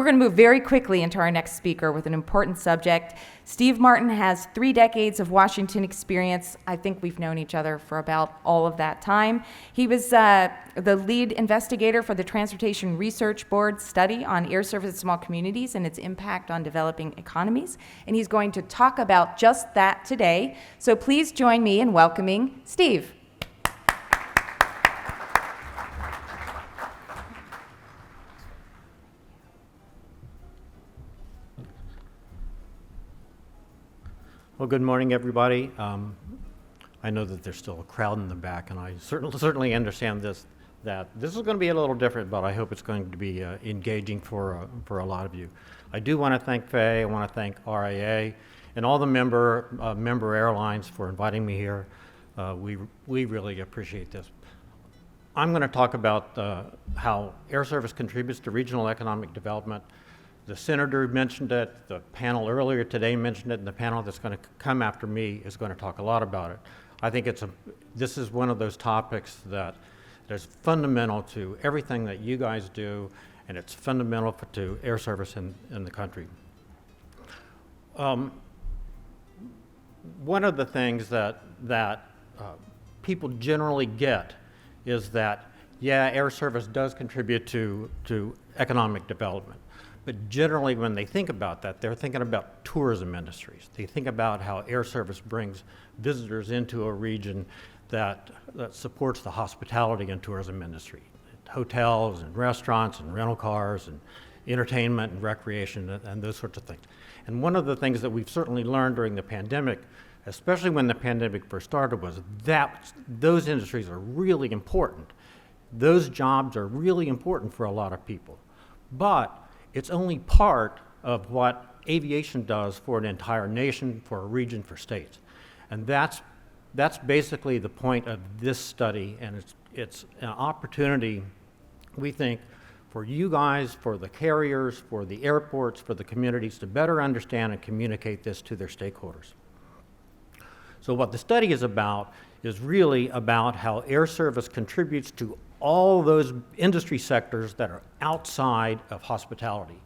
we're going to move very quickly into our next speaker with an important subject. Steve Martin has 3 decades of Washington experience. I think we've known each other for about all of that time. He was the lead investigator for the Transportation Research Board study on air service in small communities and its impact on developing economies. And he's going to talk about just that today. So please join me in welcoming Steve. Well, good morning, everybody. I know that there's still a crowd in the back, and I certainly understand that this is going to be a little different, but I hope it's going to be engaging for a lot of you. I do want to thank Faye, I want to thank RAA, and all the member airlines for inviting me here. We really appreciate this. I'm going to talk about how air service contributes to regional economic development. The senator mentioned it, the panel earlier today mentioned it, and the panel that's going to come after me is going to talk a lot about it. I think this is one of those topics that is fundamental to everything that you guys do, and it's fundamental to air service in the country. One of the things that people generally get is that, yeah, air service does contribute to economic development. But generally, when they think about that, they're thinking about tourism industries. They think about how air service brings visitors into a region that supports the hospitality and tourism industry. Hotels and restaurants and rental cars and entertainment and recreation and those sorts of things. And one of the things that we've certainly learned during the pandemic, especially when the pandemic first started, was that those industries are really important. Those jobs are really important for a lot of people. But it's only part of what aviation does for an entire nation, for a region, for states. And that's basically the point of this study, and it's an opportunity, we think, for you guys, for the carriers, for the airports, for the communities to better understand and communicate this to their stakeholders. So what the study is about is really about how air service contributes to all those industry sectors that are outside of hospitality,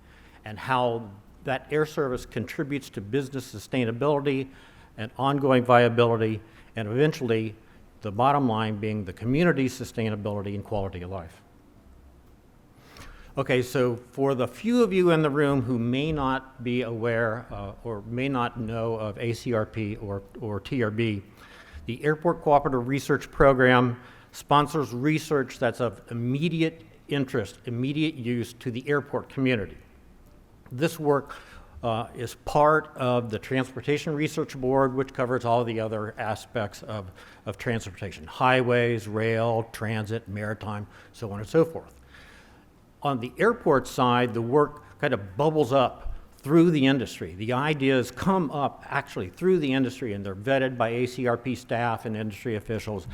and how that air service contributes to business sustainability and ongoing viability, and eventually the bottom line being the community's sustainability and quality of life. Okay, so for the few of you in the room who may not be aware or may not know of ACRP or TRB, the Airport Cooperative Research Program sponsors research that's of immediate interest, immediate use to the airport community. This work is part of the Transportation Research Board, which covers all the other aspects of transportation: highways, rail, transit, maritime, so on and so forth. On the airport side, the work kind of bubbles up through the industry. The ideas come up actually through the industry, and they're vetted by ACRP staff and industry officials,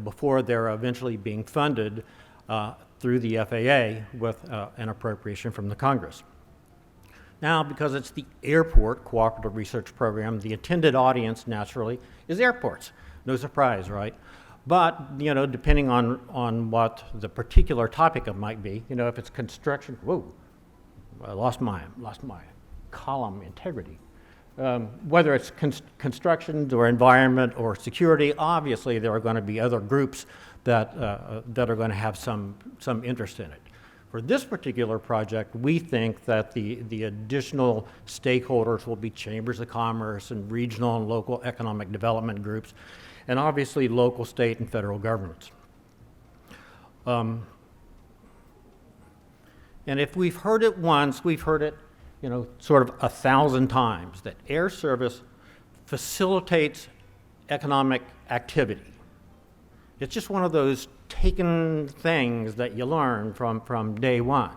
before they're eventually being funded through the FAA with an appropriation from the Congress. Now, because it's the Airport Cooperative Research Program, the intended audience, naturally, is airports. No surprise, right? But, depending on what the particular topic it might be, if it's construction, whoa, I lost my column integrity. Whether it's construction or environment or security, obviously there are going to be other groups that are going to have some interest in it. For this particular project, we think that the additional stakeholders will be chambers of commerce and regional and local economic development groups, and obviously local, state, and federal governments. And if we've heard it once, we've heard it sort of 1,000 times, that air service facilitates economic activity. It's just one of those taken things that you learn from day one.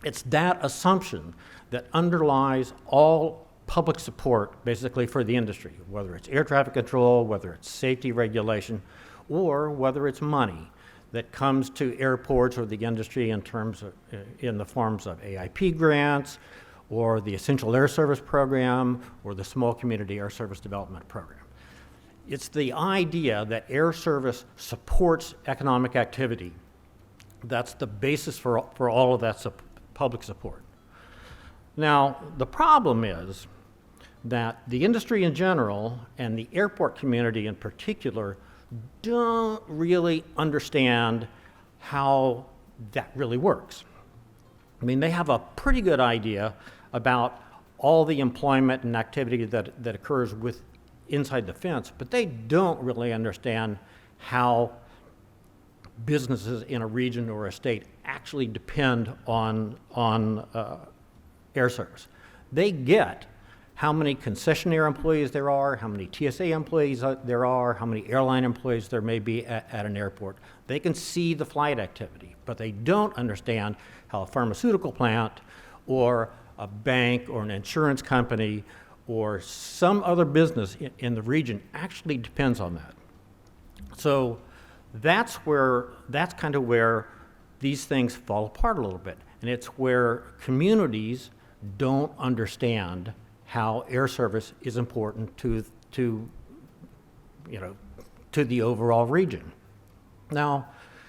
It's that assumption that underlies all public support, basically, for the industry, whether it's air traffic control, whether it's safety regulation, or whether it's money that comes to airports or the industry in the forms of AIP grants, or the Essential Air Service Program, or the Small Community Air Service Development Program. It's the idea that air service supports economic activity. That's the basis for all of that public support. Now, the problem is that the industry in general and the airport community in particular don't really understand how that really works. I mean, they have a pretty good idea about all the employment and activity that occurs inside the fence, but they don't really understand how businesses in a region or a state actually depend on air service. They get how many concessionaire employees there are, how many TSA employees there are, how many airline employees there may be at an airport. They can see the flight activity, but they don't understand how a pharmaceutical plant or a bank or an insurance company or some other business in the region actually depends on that. So that's kind of where these things fall apart a little bit. And it's where communities don't understand how air service is important to the overall region. Now,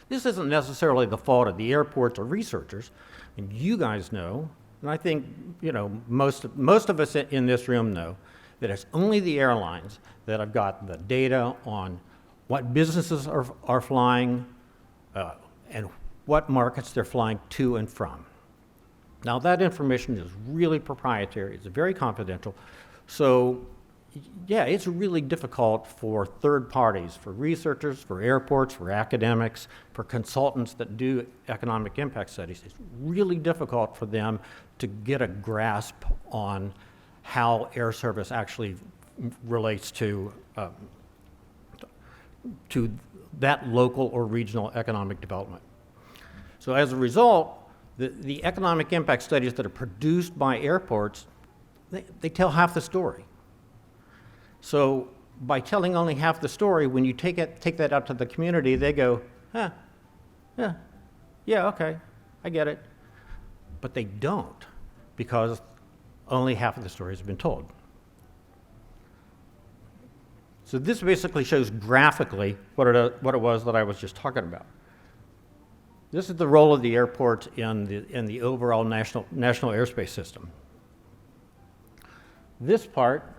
this isn't necessarily the fault of the airports or researchers, and you guys know, and I think most of us in this room know that it's only the airlines that have got the data on what businesses are flying and what markets they're flying to and from. Now, that information is really proprietary. It's very confidential. So, yeah, it's really difficult for third parties, for researchers, for airports, for academics, for consultants that do economic impact studies. It's really difficult for them to get a grasp on how air service actually relates to that local or regional economic development. So as a result, the economic impact studies that are produced by airports, they tell half the story. So by telling only half the story, when you take that out to the community, they go, yeah, okay, I get it. But they don't, because only half of the story has been told. So this basically shows graphically what it was that I was just talking about. This is the role of the airports in the overall national airspace system. This part,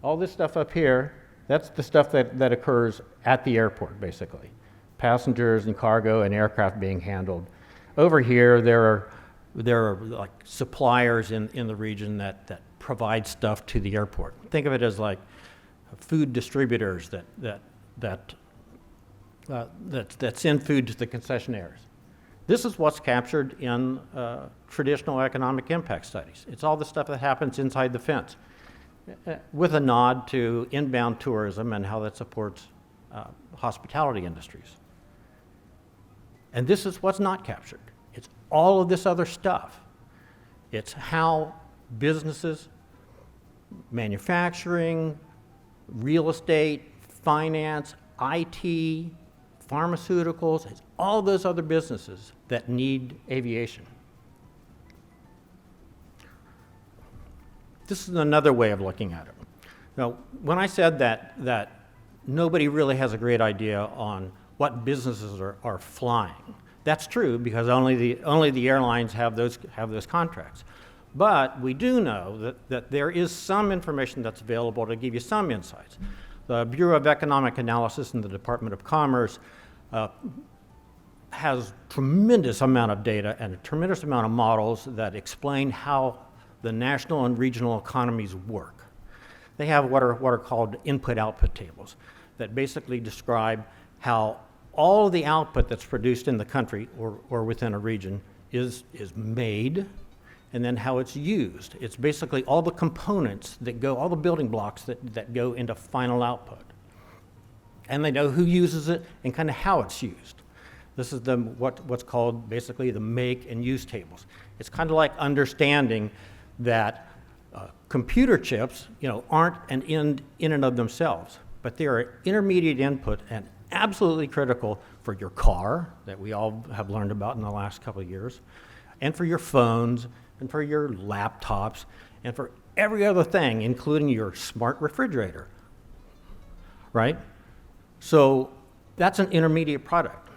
all this stuff up here, that's the stuff that occurs at the airport, basically. Passengers and cargo and aircraft being handled. Over here, there are like suppliers in the region that provide stuff to the airport. Think of it as like food distributors that send food to the concessionaires. This is what's captured in traditional economic impact studies. It's all the stuff that happens inside the fence, with a nod to inbound tourism and how that supports hospitality industries. And this is what's not captured. It's all of this other stuff. It's how businesses, manufacturing, real estate, finance, IT, pharmaceuticals, it's all those other businesses that need aviation. This is another way of looking at it. Now, when I said that nobody really has a great idea on what businesses are flying, that's true because only the airlines have those contracts. But we do know that there is some information that's available to give you some insights. The Bureau of Economic Analysis in the Department of Commerce has tremendous amount of data and a tremendous amount of models that explain how the national and regional economies work. They have what are called input-output tables that basically describe how all the output that's produced in the country or within a region is made, and then how it's used. It's basically all the components that go, all the building blocks that go into final output. And they know who uses it and kind of how it's used. This is what's called basically the make and use tables. It's kind of like understanding that computer chips, aren't an end in and of themselves, but they are intermediate input and absolutely critical for your car that we all have learned about in the last couple of years, and for your phones, and for your laptops, and for every other thing, including your smart refrigerator, right? So that's an intermediate product.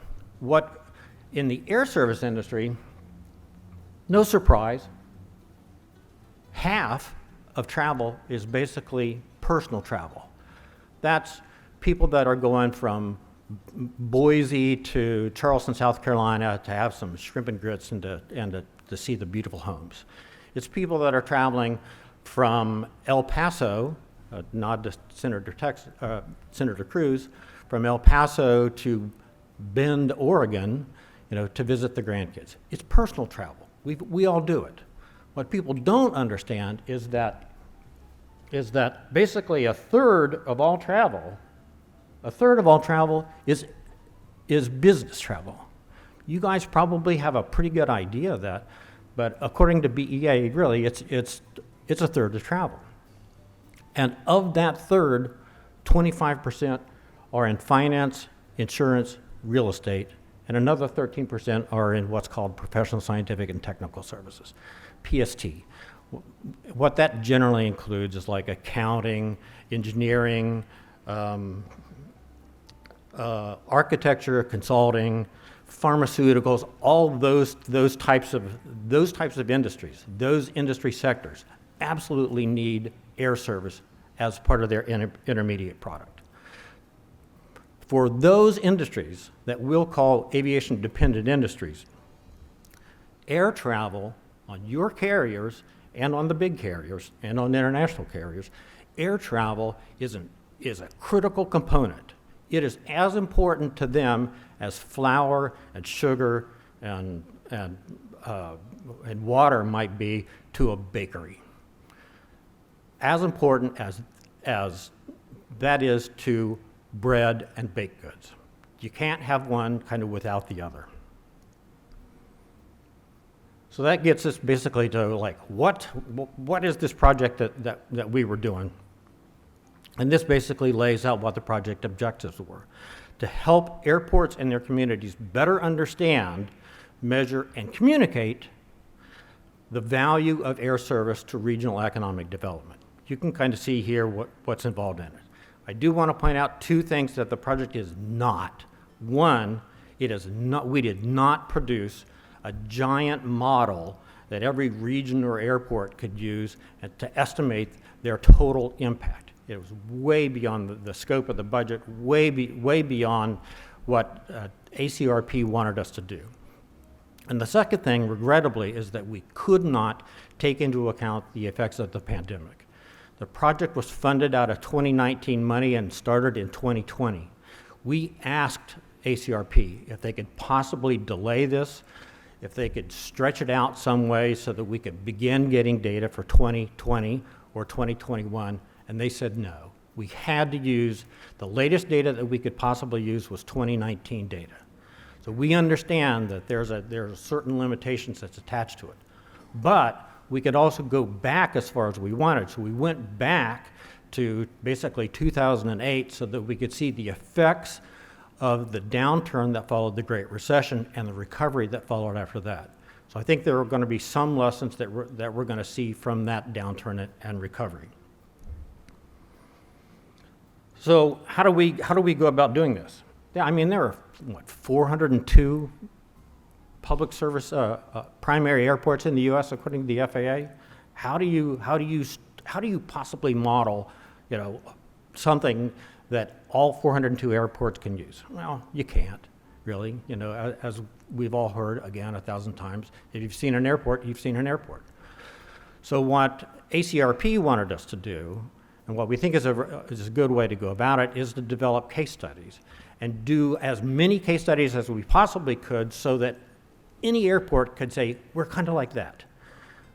In the air service industry, no surprise, half of travel is basically personal travel. That's people that are going from Boise to Charleston, South Carolina to have some shrimp and grits and to see the beautiful homes. It's people that are traveling from El Paso, nod to Senator Cruz, from El Paso to Bend, Oregon, to visit the grandkids. It's personal travel. We all do it. What people don't understand is that basically a third of all travel is business travel. You guys probably have a pretty good idea of that, but according to BEA, really, it's a third of travel. And of that third, 25% are in finance, insurance, real estate, and another 13% are in what's called professional, scientific, and technical services, PST. What that generally includes is like accounting, engineering, architecture, consulting, pharmaceuticals, all those types of industries, those industry sectors absolutely need air service as part of their intermediate product. For those industries that we'll call aviation-dependent industries, air travel on your carriers and on the big carriers and on international carriers, air travel is a critical component. It is as important to them as flour and sugar and water might be to a bakery. As important as that is to bread and baked goods. You can't have one kind of without the other. So that gets us basically to like, what is this project that we were doing? And this basically lays out what the project objectives were: to help airports and their communities better understand, measure, and communicate the value of air service to regional economic development. You can kind of see here what's involved in it. I do want to point out two things that the project is not. One, we did not produce a giant model that every region or airport could use to estimate their total impact. It was way beyond the scope of the budget, way beyond what ACRP wanted us to do. And the second thing, regrettably, is that we could not take into account the effects of the pandemic. The project was funded out of 2019 money and started in 2020. We asked ACRP if they could possibly delay this, if they could stretch it out some way so that we could begin getting data for 2020 or 2021, and they said no. We had to use, the latest data that we could possibly use was 2019 data. So we understand that there's certain limitations that's attached to it. But we could also go back as far as we wanted. So we went back to basically 2008 so that we could see the effects of the downturn that followed the Great Recession and the recovery that followed after that. So I think there are going to be some lessons that we're going to see from that downturn and recovery. So how do we go about doing this? Yeah, I mean, there are 402 public service primary airports in the U.S. according to the FAA. How do you possibly model, something that all 402 airports can use? Well, you can't really. As we've all heard again 1,000 times, if you've seen an airport, you've seen an airport. So what ACRP wanted us to do, and what we think is a good way to go about it, is to develop case studies and do as many case studies as we possibly could so that any airport could say, we're kind of like that.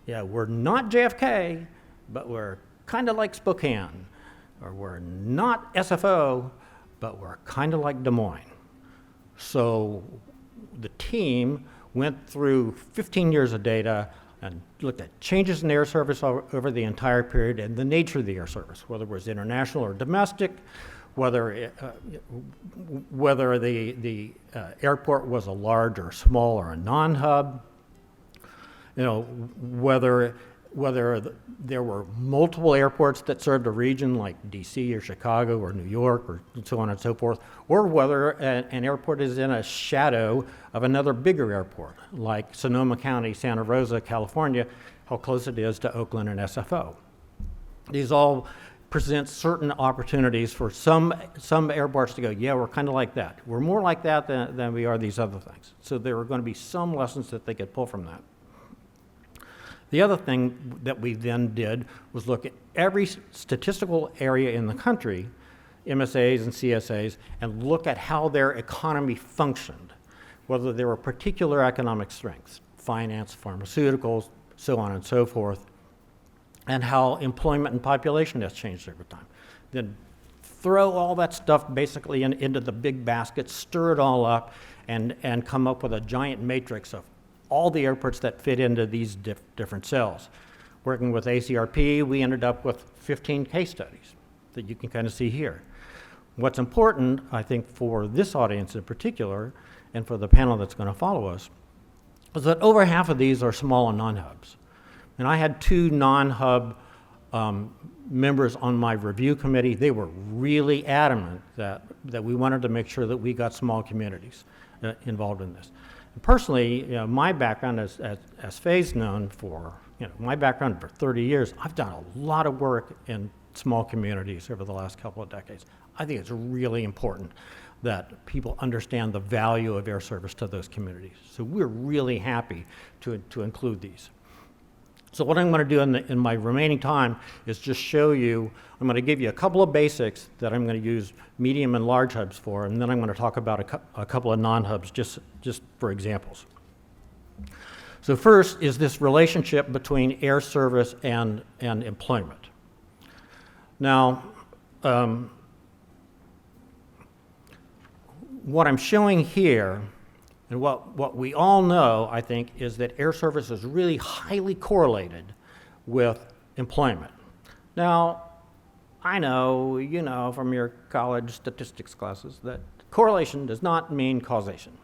Yeah, we're not JFK, but we're kind of like Spokane. Or we're not SFO, but we're kind of like Des Moines. So the team went through 15 years of data and looked at changes in air service over the entire period and the nature of the air service, whether it was international or domestic, whether the airport was a large or small or a non-hub, whether there were multiple airports that served a region like DC or Chicago or New York or so on and so forth, or whether an airport is in a shadow of another bigger airport like Sonoma County, Santa Rosa, California, how close it is to Oakland and SFO. These all present certain opportunities for some airports to go, yeah, we're kind of like that. We're more like that than we are these other things. So there are going to be some lessons that they could pull from that. The other thing that we then did was look at every statistical area in the country, MSAs and CSAs, and look at how their economy functioned, whether there were particular economic strengths, finance, pharmaceuticals, so on and so forth, and how employment and population has changed over time. Then throw all that stuff basically into the big basket, stir it all up, and come up with a giant matrix of all the airports that fit into these different cells. Working with ACRP, we ended up with 15 case studies that you can kind of see here. What's important, I think, for this audience in particular, and for the panel that's going to follow us, is that over half of these are small and non-hubs. And I had 2 non-hub members on my review committee. They were really adamant that we wanted to make sure that we got small communities involved in this. And personally, my background, as Faye's known for, my background for 30 years, I've done a lot of work in small communities over the last couple of decades. I think it's really important that people understand the value of air service to those communities. So we're really happy to include these. So what I'm going to do in my remaining time is just show you, I'm going to give you a couple of basics that I'm going to use medium and large hubs for, and then I'm going to talk about a couple of non-hubs just for examples. So first is this relationship between air service and employment. Now, what I'm showing here, and what we all know, I think, is that air service is really highly correlated with employment. Now, I know, you know from your college statistics classes that correlation does not mean causation.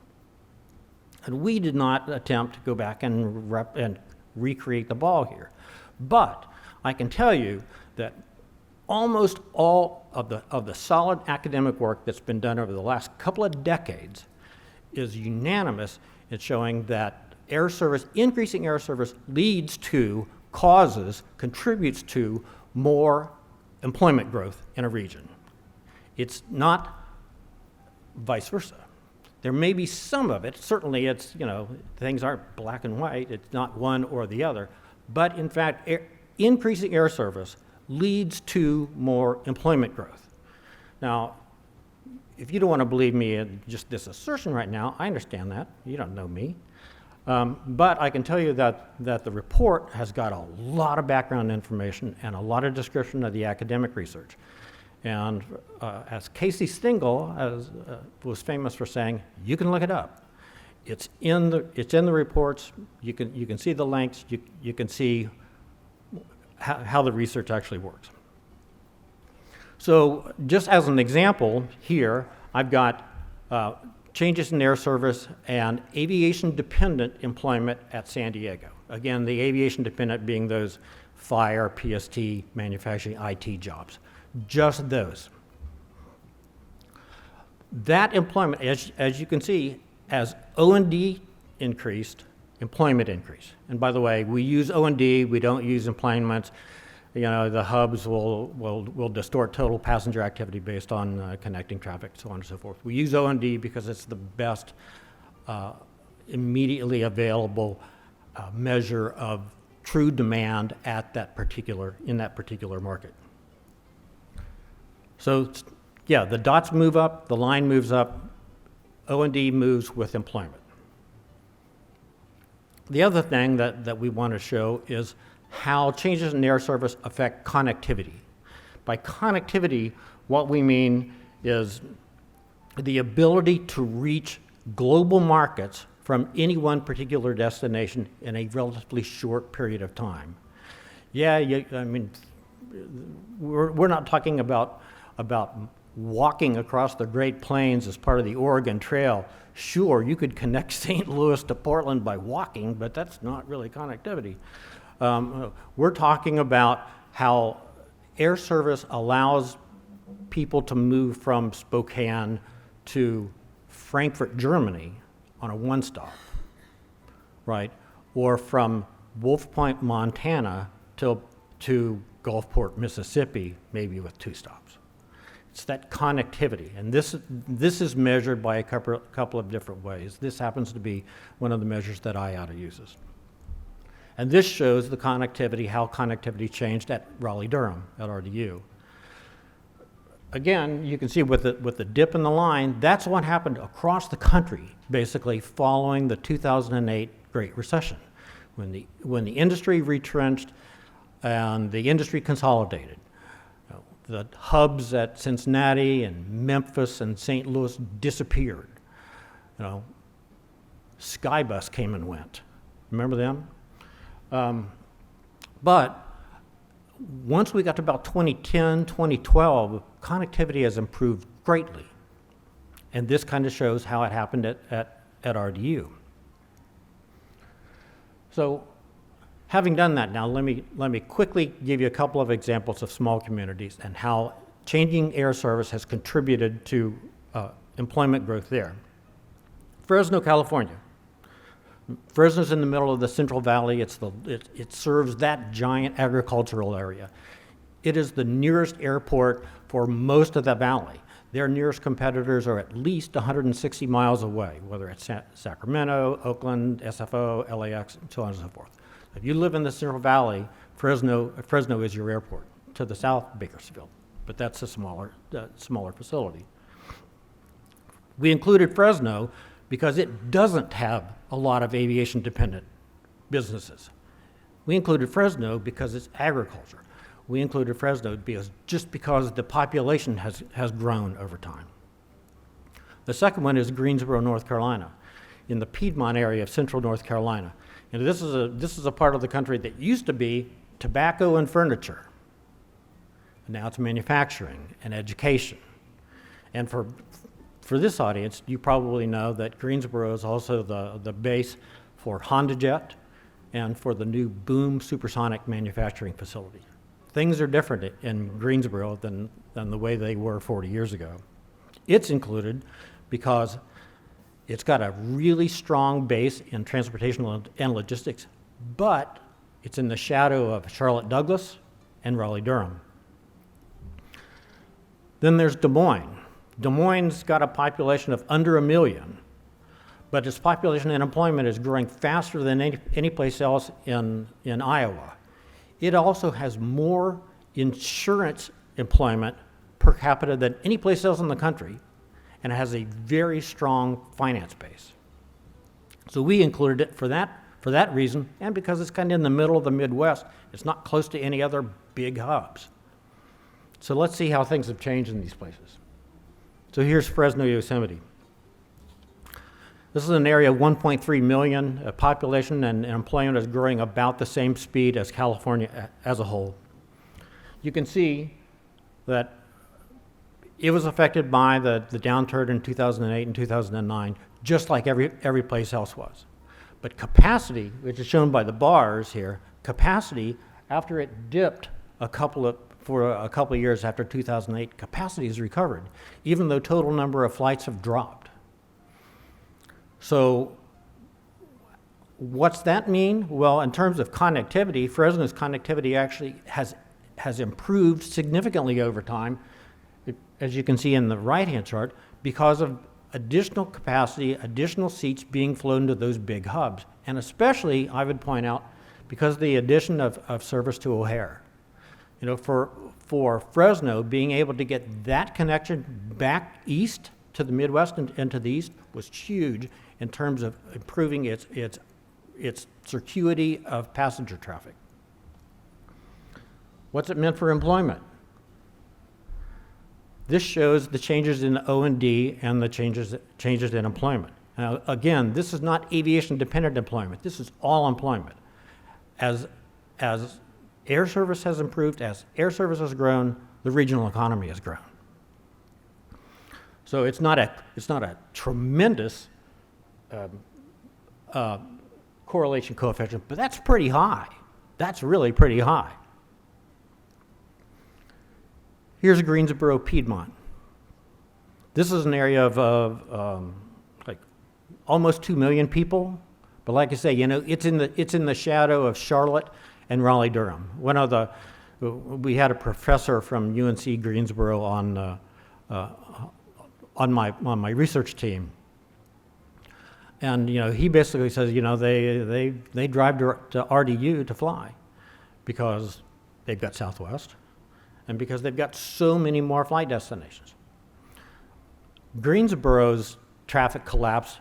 And we did not attempt to go back and recreate the ball here. But I can tell you that almost all of the solid academic work that's been done over the last couple of decades is unanimous in showing that air service, increasing air service leads to, contributes to more employment growth in a region. It's not vice versa. There may be some of it. Certainly it's, things aren't black and white. It's not one or the other. But in fact, increasing air service leads to more employment growth. Now, if you don't want to believe me in just this assertion right now, I understand that. You don't know me. But I can tell you that the report has got a lot of background information and a lot of description of the academic research. And as Casey Stengel was famous for saying, you can look it up. It's in the reports. You can see the links. You can see how the research actually works. So just as an example here, I've got changes in air service and aviation-dependent employment at San Diego. Again, the aviation-dependent being those fire, PST, manufacturing, IT jobs. Just those. That employment, as you can see, as O&D increased, employment increased. And by the way, we use O&D, we don't use employment. The hubs will distort total passenger activity based on connecting traffic, so on and so forth. We use O&D because it's the best immediately available measure of true demand at in that particular market. So, yeah, the dots move up, the line moves up, O&D moves with employment. The other thing that we want to show is how changes in air service affect connectivity. By connectivity, what we mean is the ability to reach global markets from any one particular destination in a relatively short period of time. Yeah, we're not talking about walking across the Great Plains as part of the Oregon Trail. Sure, you could connect St. Louis to Portland by walking, but that's not really connectivity. We're talking about how air service allows people to move from Spokane to Frankfurt, Germany on a one-stop, right? Or from Wolf Point, Montana to Gulfport, Mississippi, maybe with 2 stops. It's that connectivity, and this is measured by a couple of different ways. This happens to be one of the measures that IATA uses. And this shows the connectivity, how connectivity changed at Raleigh-Durham, at RDU. Again, you can see with the dip in the line, that's what happened across the country, basically following the 2008 Great Recession, when the industry retrenched and the industry consolidated. The hubs at Cincinnati and Memphis and St. Louis disappeared. Skybus came and went. Remember them? But once we got to about 2010, 2012, connectivity has improved greatly. And this kind of shows how it happened at RDU. So having done that now, let me quickly give you a couple of examples of small communities and how changing air service has contributed to employment growth there. Fresno, California. Fresno's in the middle of the Central Valley. It serves that giant agricultural area. It is the nearest airport for most of the valley. Their nearest competitors are at least 160 miles away, whether it's Sacramento, Oakland, SFO, LAX, and so on and so forth. If you live in the Central Valley, Fresno is your airport. To the south, Bakersfield, but that's a smaller facility. We included Fresno because it doesn't have a lot of aviation-dependent businesses. We included Fresno because it's agriculture. We included Fresno because the population has grown over time. The second one is Greensboro, North Carolina, in the Piedmont area of central North Carolina. And this is a part of the country that used to be tobacco and furniture. Now it's manufacturing and education. And for this audience, you probably know that Greensboro is also the base for HondaJet and for the new Boom supersonic manufacturing facility. Things are different in Greensboro than the way they were 40 years ago. It's included because it's got a really strong base in transportation and logistics, but it's in the shadow of Charlotte Douglas and Raleigh-Durham. Then there's Des Moines. Des Moines' got a population of under 1 million, but its population and employment is growing faster than any place else in Iowa. It also has more insurance employment per capita than any place else in the country, and it has a very strong finance base. So we included it for that reason, and because it's kind of in the middle of the Midwest. It's not close to any other big hubs. So let's see how things have changed in these places. So here's Fresno Yosemite. This is an area of 1.3 million population, and employment is growing about the same speed as California as a whole. You can see that it was affected by the downturn in 2008 and 2009, just like every place else was. But capacity, which is shown by the bars here, capacity, after it dipped for a couple of years after 2008, capacity has recovered, even though total number of flights have dropped. So what's that mean? Well, in terms of connectivity, Fresno's connectivity actually has improved significantly over time, as you can see in the right-hand chart, because of additional capacity, additional seats being flown to those big hubs. And especially, I would point out, because of the addition of service to O'Hare. For Fresno, being able to get that connection back east to the Midwest and to the east was huge in terms of improving its circuity of passenger traffic. What's it meant for employment? This shows the changes in O&D and the changes in employment. Now, again, this is not aviation-dependent employment. This is all employment. As air service has improved, as air service has grown, the regional economy has grown. So it's not a tremendous correlation coefficient, but that's pretty high. That's really pretty high. Here's Greensboro, Piedmont. This is an area of like almost 2 million people, but like I say, you know, it's in the shadow of Charlotte and Raleigh-Durham. We had a professor from UNC Greensboro on my research team, and you know, he basically says, you know, they drive to RDU to fly because they've got Southwest and because they've got so many more flight destinations. Greensboro's traffic collapsed,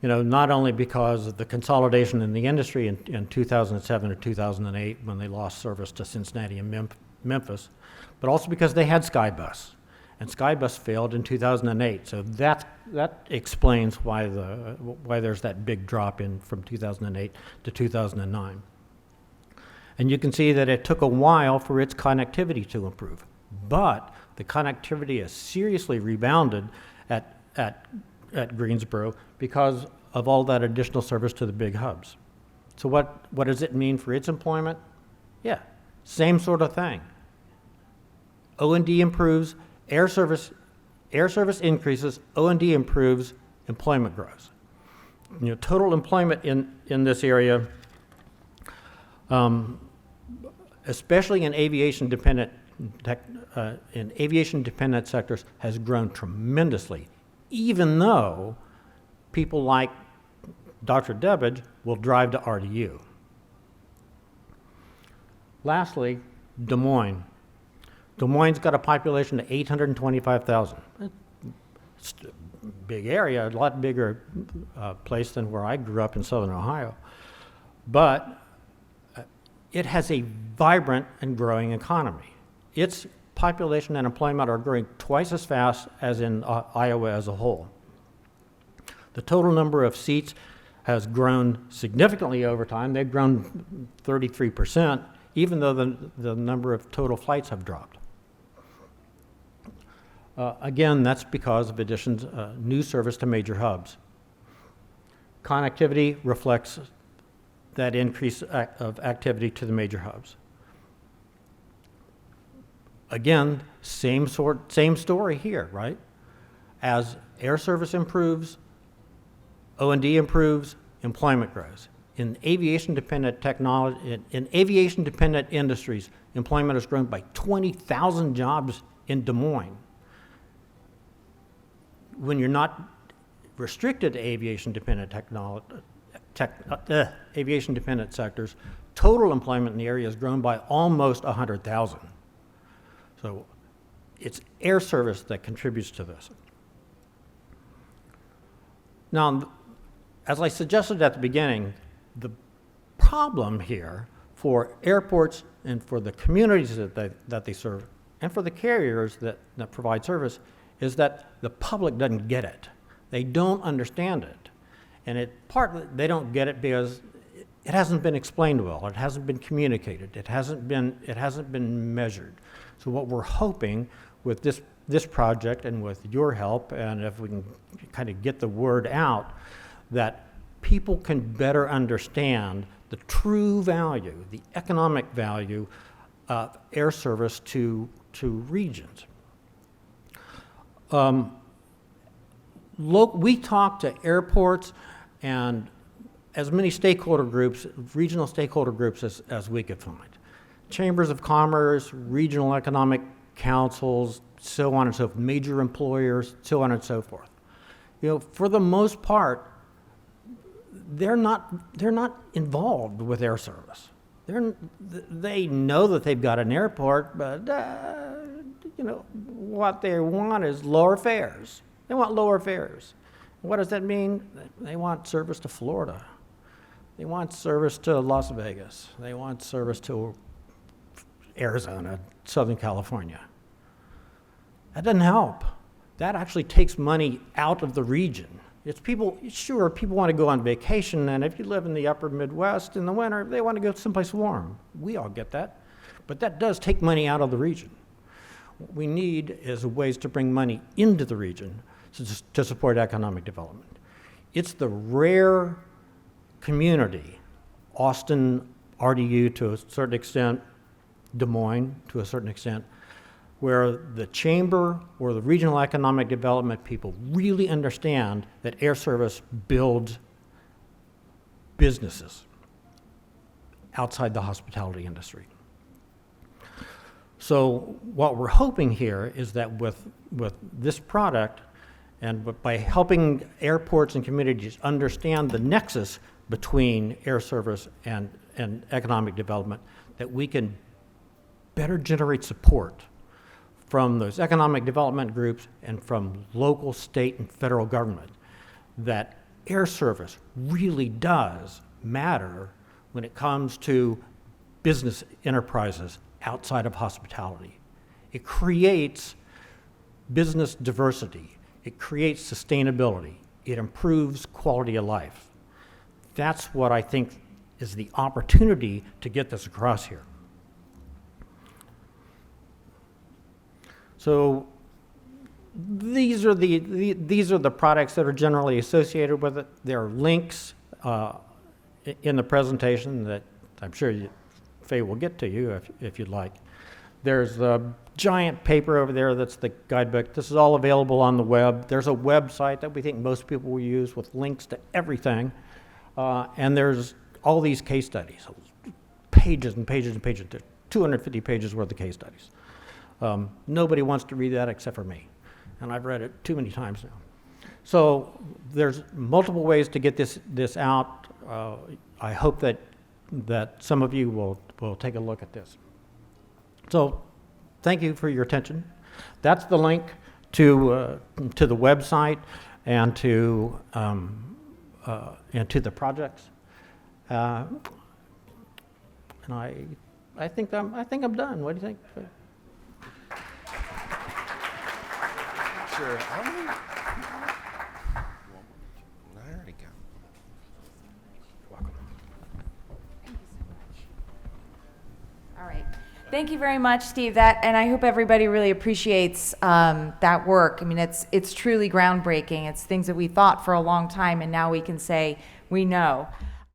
you know, not only because of the consolidation in the industry in 2007 or 2008 when they lost service to Cincinnati and Memphis, but also because they had Skybus, and Skybus failed in 2008. So that explains why there's that big drop in from 2008 to 2009. And you can see that it took a while for its connectivity to improve, but the connectivity has seriously rebounded at Greensboro because of all that additional service to the big hubs. So what does it mean for its employment? Yeah, same sort of thing. O&D improves, air service increases, O&D improves, employment grows. You know, total employment in this area, especially in aviation-dependent sectors, has grown tremendously, even though people like Dr. Debbage will drive to RDU. Lastly, Des Moines. Des Moines got a population of 825,000. It's a big area, a lot bigger place than where I grew up in Southern Ohio. But it has a vibrant and growing economy. Its population and employment are growing twice as fast as in Iowa as a whole. The total number of seats has grown significantly over time. They've grown 33%, even though the number of total flights have dropped. Again, that's because of additions, new service to major hubs. Connectivity reflects that increase of activity to the major hubs. Again, same story here, right? As air service improves, O&D improves, employment grows. In aviation-dependent technology, in aviation-dependent industries, employment has grown by 20,000 jobs in Des Moines. When you're not restricted to aviation-dependent aviation-dependent sectors, total employment in the area has grown by almost 100,000. So it's air service that contributes to this. Now, as I suggested at the beginning, the problem here for airports and for the communities that they serve and for the carriers that provide service is that the public doesn't get it. They don't understand it. And partly they don't get it because it hasn't been explained well, it hasn't been communicated, it hasn't been measured. So what we're hoping with this project and with your help, and if we can kind of get the word out, that people can better understand the true value, the economic value of air service to regions. We talk to airports and as many stakeholder groups, regional stakeholder groups as we could find. Chambers of commerce, regional economic councils, so on and so forth, major employers, so on and so forth. You know, for the most part, they're not involved with air service. They know that they've got an airport, but you know, what they want is lower fares. They want lower fares. What does that mean? They want service to Florida. They want service to Las Vegas. They want service to Arizona, Southern California. That doesn't help. That actually takes money out of the region. It's people want to go on vacation, and if you live in the upper Midwest in the winter, they want to go someplace warm. We all get that. But that does take money out of the region. What we need is ways to bring money into the region to support economic development. It's the rare community, Austin RDU to a certain extent, Des Moines to a certain extent, where the chamber or the regional economic development people really understand that air service builds businesses outside the hospitality industry. So what we're hoping here is that with this product and by helping airports and communities understand the nexus between air service and economic development, that we can better generate support from those economic development groups and from local, state, and federal government, that air service really does matter when it comes to business enterprises outside of hospitality. It creates business diversity. It creates sustainability. It improves quality of life. That's what I think is the opportunity to get this across here. So these are the products that are generally associated with it. There are links in the presentation that I'm sure Faye will get to you if you'd like. There's a giant paper over there that's the guidebook. This is all available on the web. There's a website that we think most people will use with links to everything. And there's all these case studies, pages and pages and pages. There's 250 pages worth of case studies. Nobody wants to read that except for me, and I've read it too many times now. So there's multiple ways to get this out. I hope that some of you will take a look at this. So thank you for your attention. That's the link to the website and to the projects. And I think I'm done. What do you think? Sure. I already got. All right. Thank you very much, Steve. And I hope everybody really appreciates that work. I mean, it's truly groundbreaking. It's things that we thought for a long time, and now we can say we know.